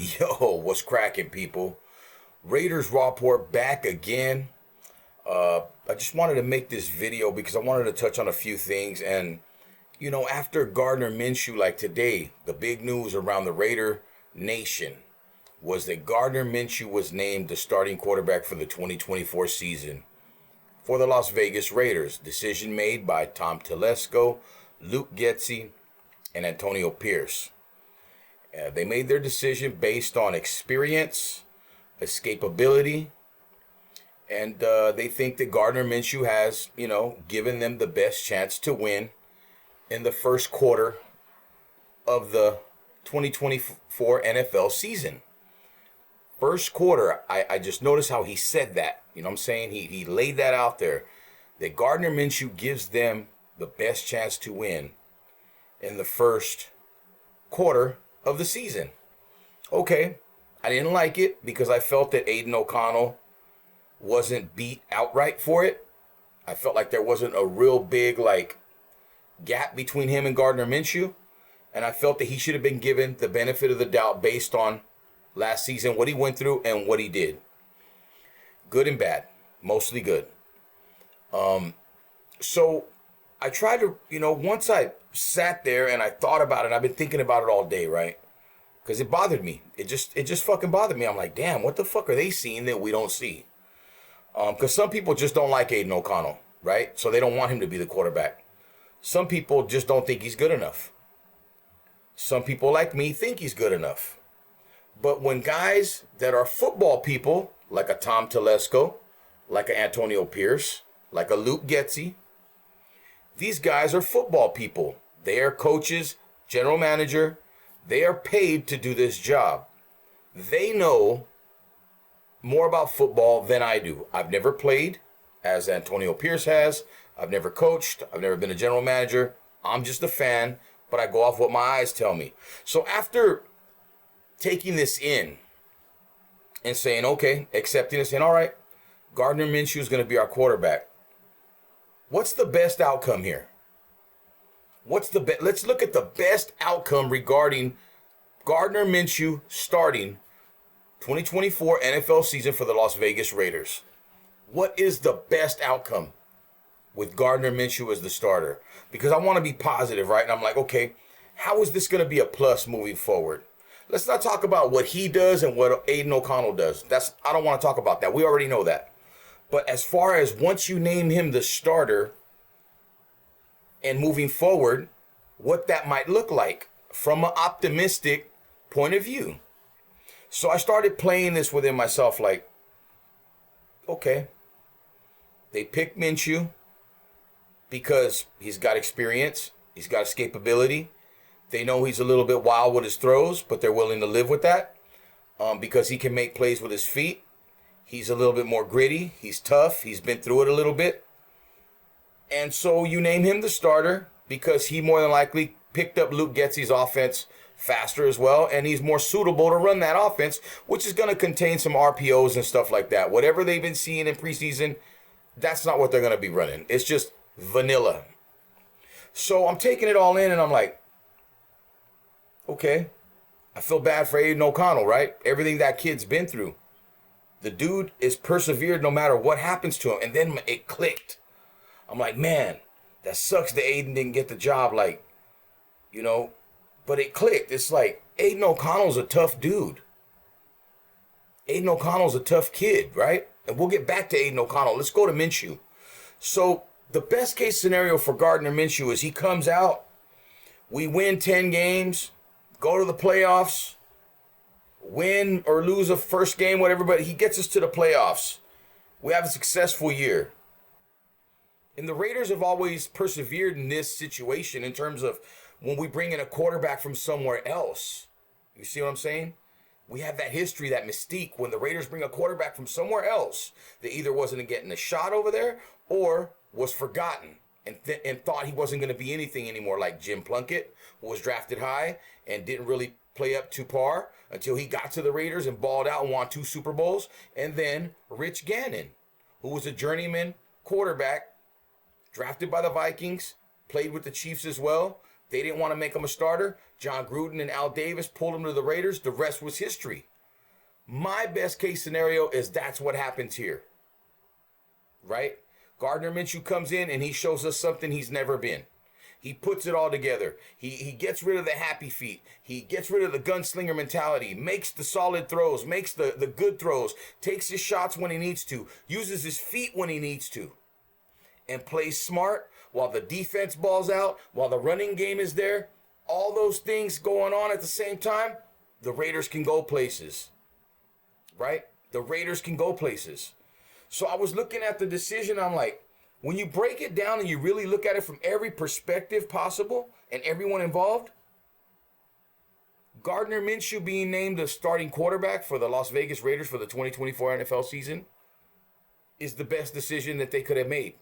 Yo, what's cracking, people? Raiders Raw Report back again. I just wanted to make this video because I wanted to touch on a few things. And, after Gardner Minshew, like today, the big news around the Raider Nation was that Gardner Minshew was named the starting quarterback for the 2024 season for the Las Vegas Raiders. Decision made by Tom Telesco, Luke Getsy, and Antonio Pierce. They made their decision based on experience, escapability, and they think that Gardner Minshew has, given them the best chance to win in the first quarter of the 2024 NFL season. First quarter, I just noticed how he said that. You know what I'm saying? He laid that out there, that Gardner Minshew gives them the best chance to win in the first quarter of the season. Okay, I didn't like it because I felt that Aiden O'Connell wasn't beat outright for it. I felt like there wasn't a real big gap between him and Gardner Minshew, and I felt that he should have been given the benefit of the doubt based on last season, what he went through and what he did. Good and bad, mostly good. So I tried to, once I sat there and I thought about it, I've been thinking about it all day, right? Because it bothered me. It just fucking bothered me. I'm like, damn, what the fuck are they seeing that we don't see? Because some people just don't like Aiden O'Connell, right? So they don't want him to be the quarterback. Some people just don't think he's good enough. Some people like me think he's good enough. But when guys that are football people, like a Tom Telesco, like an Antonio Pierce, like a Luke Getsy, these guys are football people. They are coaches, general manager. They are paid to do this job. They know more about football than I do. I've never played, as Antonio Pierce has. I've never coached. I've never been a general manager. I'm just a fan, but I go off what my eyes tell me. So after taking this in and saying, okay, accepting and saying, all right, Gardner Minshew is going to be our quarterback. What's the best outcome here? Let's look at the best outcome regarding Gardner Minshew starting 2024 NFL season for the Las Vegas Raiders. What is the best outcome with Gardner Minshew as the starter? Because I want to be positive, right? And I'm like, okay, how is this going to be a plus moving forward? Let's not talk about what he does and what Aiden O'Connell does. I don't want to talk about that. We already know that. But as far as once you name him the starter and moving forward, what that might look like from an optimistic point of view. So I started playing this within myself like, okay, they picked Minshew because he's got experience, he's got escapability. They know he's a little bit wild with his throws, but they're willing to live with that because he can make plays with his feet. He's a little bit more gritty. He's tough. He's been through it a little bit. And so you name him the starter because he more than likely picked up Luke Getsy's offense faster as well, and he's more suitable to run that offense, which is going to contain some RPOs and stuff like that. Whatever they've been seeing in preseason, that's not what they're going to be running. It's just vanilla. So I'm taking it all in, and I'm like, okay, I feel bad for Aiden O'Connell, right? Everything that kid's been through. The dude is persevered no matter what happens to him. And then it clicked. I'm like, man, that sucks that Aiden didn't get the job, but it clicked. It's like, Aiden O'Connell's a tough dude. Aiden O'Connell's a tough kid, right? And we'll get back to Aiden O'Connell. Let's go to Minshew. So the best case scenario for Gardner Minshew is he comes out, we win 10 games, go to the playoffs, win or lose a first game, whatever, but he gets us to the playoffs. We have a successful year. And the Raiders have always persevered in this situation in terms of when we bring in a quarterback from somewhere else. You see what I'm saying? We have that history, that mystique, when the Raiders bring a quarterback from somewhere else that either wasn't getting a shot over there or was forgotten and thought he wasn't going to be anything anymore, like Jim Plunkett, who was drafted high and didn't really play up to par until he got to the Raiders and balled out and won 2 Super Bowls. And then Rich Gannon, who was a journeyman quarterback, drafted by the Vikings, played with the Chiefs as well. They didn't want to make him a starter. John Gruden and Al Davis pulled him to the Raiders. The rest was history. My best case scenario is that's what happens here. Right? Gardner Minshew comes in and he shows us something he's never been. He puts it all together. He gets rid of the happy feet. He gets rid of the gunslinger mentality, makes the solid throws, makes the good throws, takes his shots when he needs to, uses his feet when he needs to, and plays smart while the defense balls out, while the running game is there. All those things going on at the same time, the Raiders can go places. Right? The Raiders can go places. So I was looking at the decision. I'm like, when you break it down and you really look at it from every perspective possible and everyone involved, Gardner Minshew being named the starting quarterback for the Las Vegas Raiders for the 2024 NFL season is the best decision that they could have made.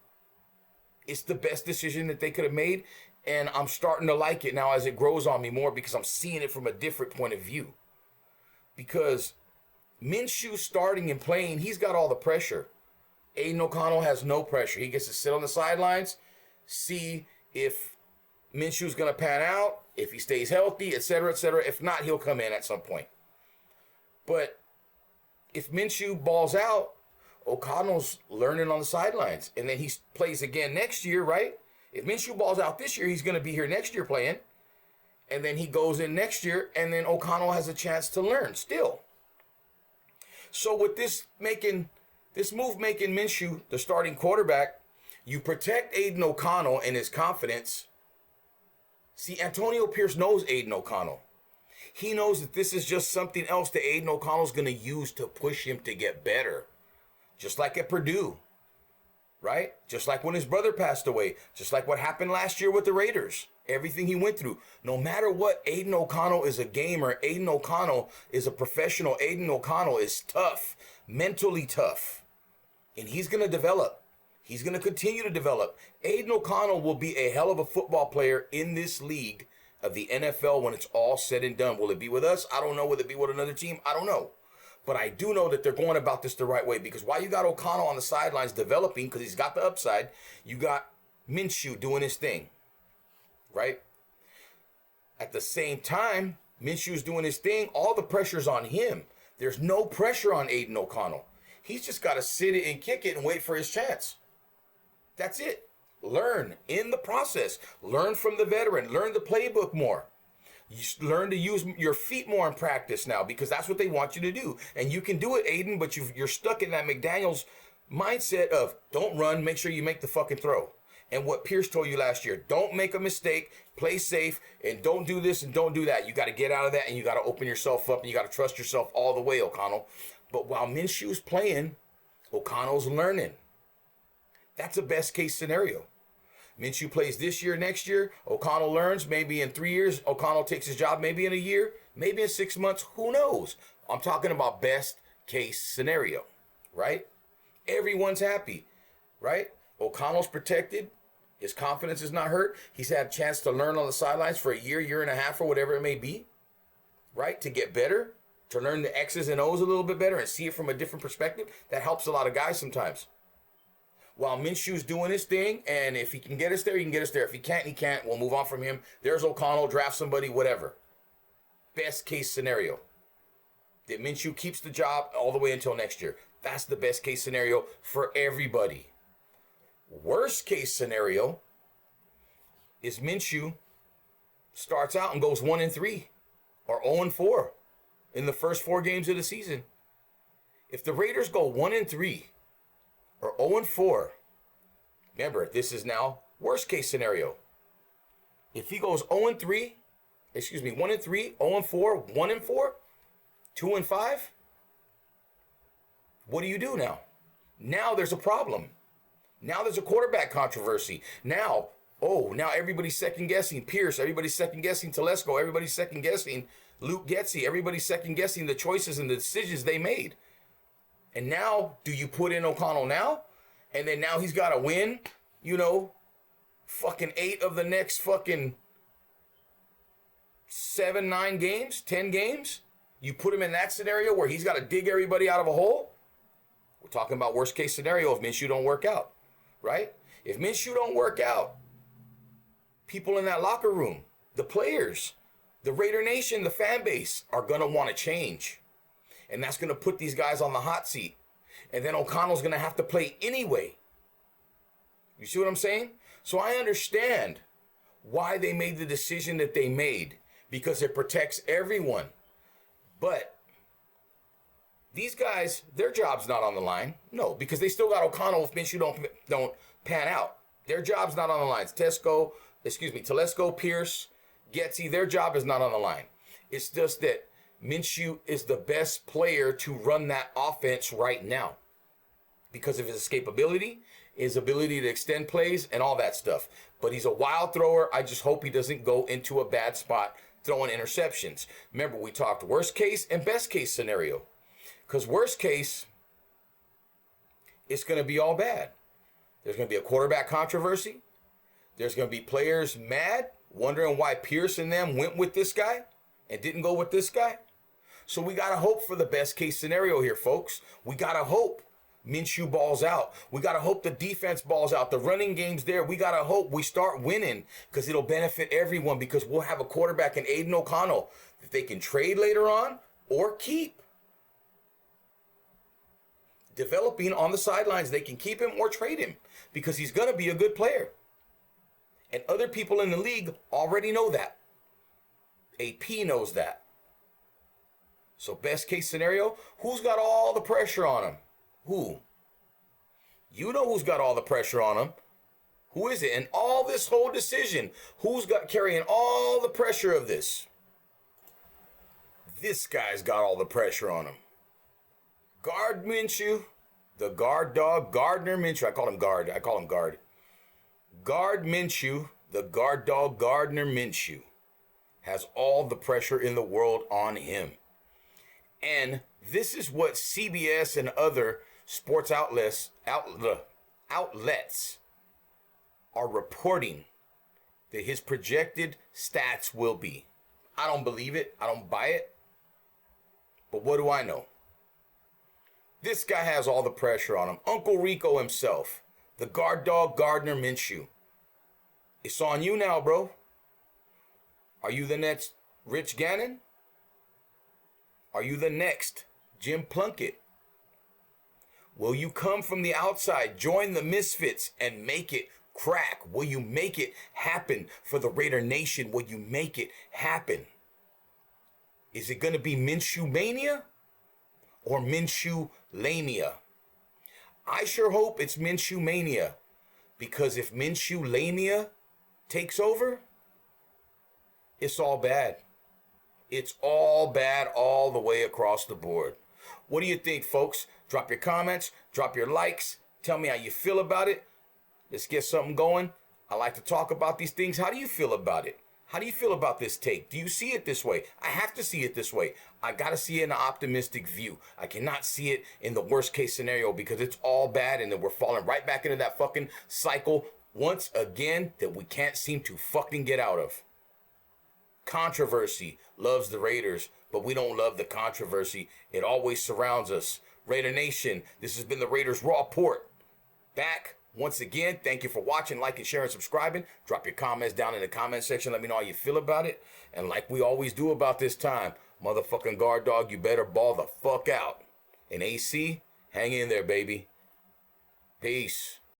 It's the best decision that they could have made, and I'm starting to like it now as it grows on me more because I'm seeing it from a different point of view. Because Minshew starting and playing, he's got all the pressure. Aiden O'Connell has no pressure. He gets to sit on the sidelines, see if Minshew's going to pan out, if he stays healthy, etc., etc. If not, he'll come in at some point. But if Minshew balls out, O'Connell's learning on the sidelines. And then he plays again next year, right? If Minshew balls out this year, he's going to be here next year playing. And then he goes in next year, and then O'Connell has a chance to learn still. So with this move making Minshew the starting quarterback, you protect Aiden O'Connell and his confidence. See, Antonio Pierce knows Aiden O'Connell. He knows that this is just something else that Aiden O'Connell's going to use to push him to get better. Just like at Purdue, right? Just like when his brother passed away. Just like what happened last year with the Raiders. Everything he went through. No matter what, Aiden O'Connell is a gamer. Aiden O'Connell is a professional. Aiden O'Connell is tough. Mentally tough. And he's going to develop. He's going to continue to develop. Aiden O'Connell will be a hell of a football player in this league of the NFL when it's all said and done. Will it be with us? I don't know. Will it be with another team? I don't know. But I do know that they're going about this the right way, because while you got O'Connell on the sidelines developing because he's got the upside, you got Minshew doing his thing, right? At the same time, Minshew's doing his thing. All the pressure's on him. There's no pressure on Aiden O'Connell. He's just got to sit it and kick it and wait for his chance. That's it. Learn in the process. Learn from the veteran. Learn the playbook more. You learn to use your feet more in practice now, because that's what they want you to do. And you can do it, Aiden, but you're stuck in that McDaniels mindset of don't run, make sure you make the fucking throw. And what Pierce told you last year, don't make a mistake, play safe, and don't do this and don't do that. You got to get out of that, and you got to open yourself up, and you got to trust yourself all the way, O'Connell. But while Minshew's playing, O'Connell's learning. That's a best case scenario. Minshew plays this year, next year. O'Connell learns. Maybe in 3 years, O'Connell takes his job. Maybe in a year. Maybe in 6 months. Who knows? I'm talking about best case scenario, right? Everyone's happy, right? O'Connell's protected. His confidence is not hurt. He's had a chance to learn on the sidelines for a year, year and a half, or whatever it may be, right? To get better, to learn the X's and O's a little bit better and see it from a different perspective. That helps a lot of guys sometimes. While Minshew's doing his thing, and if he can get us there, he can get us there. If he can't, he can't. We'll move on from him. There's O'Connell, draft somebody, whatever. Best case scenario. That Minshew keeps the job all the way until next year. That's the best case scenario for everybody. Worst case scenario is Minshew starts out and goes 1-3 or 0-4 in the first 4 games of the season. If the Raiders go 1-3 or 0-4, remember, this is now worst case scenario. If he goes 1-3, 0-4, 1-4, 2-5, what do you do now? Now there's a problem. Now there's a quarterback controversy. Now everybody's second guessing Pierce. Everybody's second guessing Telesco. Everybody's second guessing Luke Getsy. Everybody's second guessing the choices and the decisions they made. And now, do you put in O'Connell now? And then now he's got to win, fucking 8 of the next fucking 7, 9 games, 10 games? You put him in that scenario where he's got to dig everybody out of a hole? We're talking about worst case scenario if Minshew don't work out, right? If Minshew don't work out, people in that locker room, the players, The Raider Nation, the fan base, are going to want to change. And that's going to put these guys on the hot seat. And then O'Connell's going to have to play anyway. You see what I'm saying? So I understand why they made the decision that they made, because it protects everyone. But these guys, their job's not on the line. No, because they still got O'Connell if Minshew don't pan out. Their job's not on the line. Telesco, Pierce, Getsy, their job is not on the line. It's just that Minshew is the best player to run that offense right now because of his escapability, his ability to extend plays, and all that stuff. But he's a wild thrower. I just hope he doesn't go into a bad spot throwing interceptions. Remember, we talked worst case and best case scenario. Because worst case, it's going to be all bad. There's going to be a quarterback controversy. There's going to be players mad, wondering why Pierce and them went with this guy and didn't go with this guy. So we got to hope for the best case scenario here, folks. We got to hope Minshew balls out. We got to hope the defense balls out. The running game's there. We got to hope we start winning because it'll benefit everyone, because we'll have a quarterback in Aiden O'Connell that they can trade later on or keep. Developing on the sidelines, they can keep him or trade him because he's going to be a good player. And other people in the league already know that. AP knows that. So best case scenario, who's got all the pressure on him? Who? You know who's got all the pressure on him. Who is it? And all this whole decision, who's got carrying all the pressure of this? This guy's got all the pressure on him. Guard Minshew, the guard dog, Gardner Minshew. I call him Guard. Guard Minshew, the guard dog, Gardner Minshew, has all the pressure in the world on him. And this is what CBS and other sports outlets are reporting that his projected stats will be. I don't believe it. I don't buy it. But what do I know? This guy has all the pressure on him. Uncle Rico himself, the guard dog, Gardner Minshew. It's on you now, bro. Are you the next Rich Gannon? Are you the next Jim Plunkett? Will you come from the outside, join the misfits, and make it crack? Will you make it happen for the Raider Nation? Will you make it happen? Is it going to be Minshew Mania or Minshew Lania? I sure hope it's Minshew Mania, because if Minshew Lania takes over, it's all bad. It's all bad all the way across the board. What do you think, folks? Drop your comments, drop your likes, tell me how you feel about it. Let's get something going. I like to talk about these things. How do you feel about it? How do you feel about this take? Do you see it this way? I have to see it this way. I got to see it in an optimistic view. I cannot see it in the worst case scenario, because it's all bad and then we're falling right back into that fucking cycle once again that we can't seem to fucking get out of. Controversy loves the Raiders, but we don't love the controversy. It always surrounds us. Raider Nation, this has been the Raiders Raw Port. Back once again. Thank you for watching, liking, sharing, subscribing. Drop your comments down in the comment section. Let me know how you feel about it. And like we always do about this time, motherfucking guard dog, you better ball the fuck out. And AC, hang in there, baby. Peace.